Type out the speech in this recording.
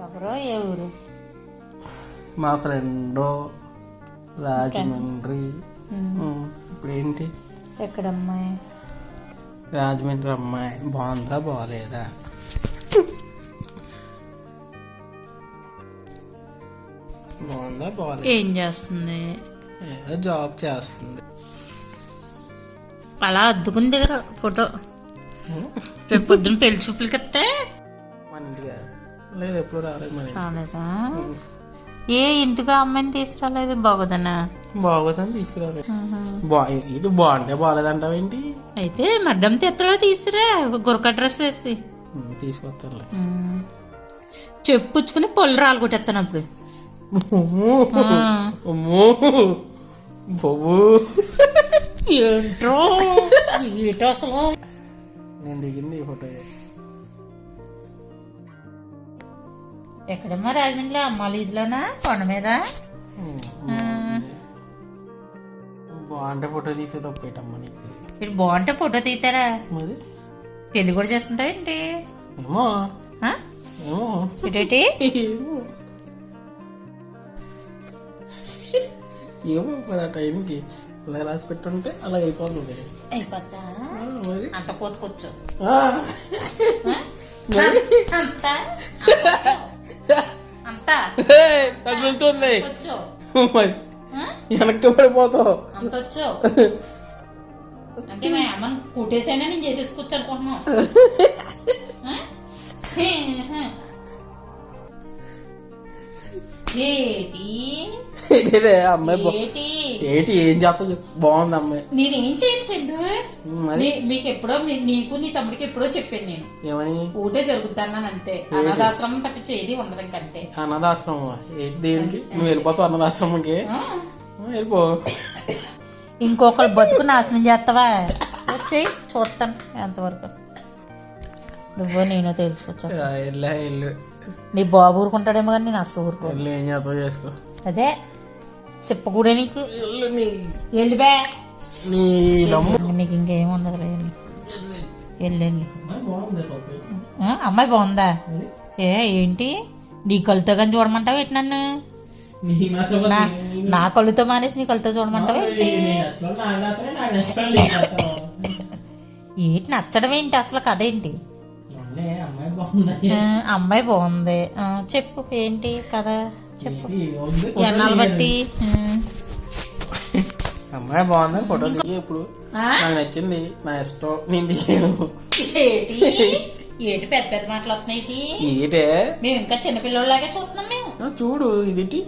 ఎవరో ఏ ఊరు? మా ఫ్రెండ్ రాజమండ్రి. ఇప్పుడు ఏంటి? ఎక్కడ అమ్మాయి? రాజమండ్రి అమ్మాయి. బాగుందా బాగలేదా? బాగుందా బాగలేదు? ఏం చేస్తుంది? ఏదో జాబ్ చేస్తుంది. అలా అద్దుకుని దగ్గర ఫోటో రేపు పొద్దున్న పెళ్లి చూపులకి వస్తే మన ఇంటిగా లేదు, ఎప్పుడు రాలేదు. మరి రాలేదా? ఏ ఇంటికి అమ్మాయిని తీసుకురాలేదు? బాగోదనా? బాగోదని తీసుకురాలేదు. ఇది బాగుంటే బాగలేదంటావేంటి? అయితే మడ్డం తెత్తలో తీసుకురా, గురక డ్రెస్ వేసి తీసుకొస్తానులే. చెప్పుచ్చుకుని పొల్లు రాలు కొట్టేస్తాను అప్పుడు. ఏంట్రో ఏటో అసలు. నేను దిగింది ఈ ఫోటో. ఎక్కడమ్మా? రాజమండ్రిలో అమ్మాలి ఇదిలోనా కొండ మీద? బాగుంటే ఫోటో తీసే తప్పేటమ్మా నీకు. ఇటు బాగుంటే ఫోటో తీస్తారా? మరి పెళ్లి కూడా చేస్తుంటారేంటి? ఏమో ఏమో ఇటేటి ఏమో మరి ఆ టైంకి ఇలా రాసి పెట్టుంటే అలా అయిపోతుంది. అయిపోతా మరి అంత కోతుకొచ్చు తగులుతుంది మరి వెనక్కి పడిపోతావు. అంత వచ్చు అంటే మా అమ్మని కుట్టేసైనా నేను చేసేసుకోవచ్చు అనుకుంటున్నావు. ఏంటి ఏం చేస్తా? బాగుంది అమ్మాయి. నేనేం చేయను చందు. మీకు ఎప్పుడో నీకు నీ తమ్ముడికి ఎప్పుడో చెప్పాను నేను. ఏమని? ఊటే జరుగుతాను అంతే. అనాథాశ్రమం తప్పించి ఏది ఉండదు ఇంకంతే. అనాథాశ్రమం ఏంటి? దేనికి నువ్వు వెళ్ళిపోతావు? అనాథాశ్రమంకి వెళ్ళిపో. ఇంకొకరు బతుకు నాశనం చేస్తావా? వచ్చేయి చూస్తాను ఎంతవరకు నువ్వు నేను తెలుసుకోవచ్చు. వెళ్ళు. నీ బాబు ఊరుకుంటాడేమో కానీ నేను అసలు ఊరుకో. ఏం చేస్తావు చేసుకో. అదే చెప్పకూడే నీకు. వెళ్ళి బే. నీకు ఇంకేం ఉండదు. వెళ్ళి అమ్మాయి బాగుందా? ఏంటి నీ కళ్ళతో కానీ చూడమంటావు ఏంటి? నన్ను నా కళ్ళుతో మానేసి నీ కళ్ళతో చూడమంటావు ఏంటి? ఏంటి నచ్చడం ఏంటి అసలు? కథ ఏంటి? అమ్మాయి బాగుంది చెప్పు. ఏంటి కదా చెప్పు. ఎన్నాళ్ళు బట్టి అమ్మాయి బాగుంది. ఫోటో దిగి ఇప్పుడు నాకు నచ్చింది, నా ఇష్టం, నేను దిగాను. ఏంటి ఏంటి పెద్ద పెద్ద మాటలు వస్తున్నాయి? ఏంటే మేము ఇంకా చిన్నపిల్లలాగే చూస్తున్నాం మేము. చూడు ఇది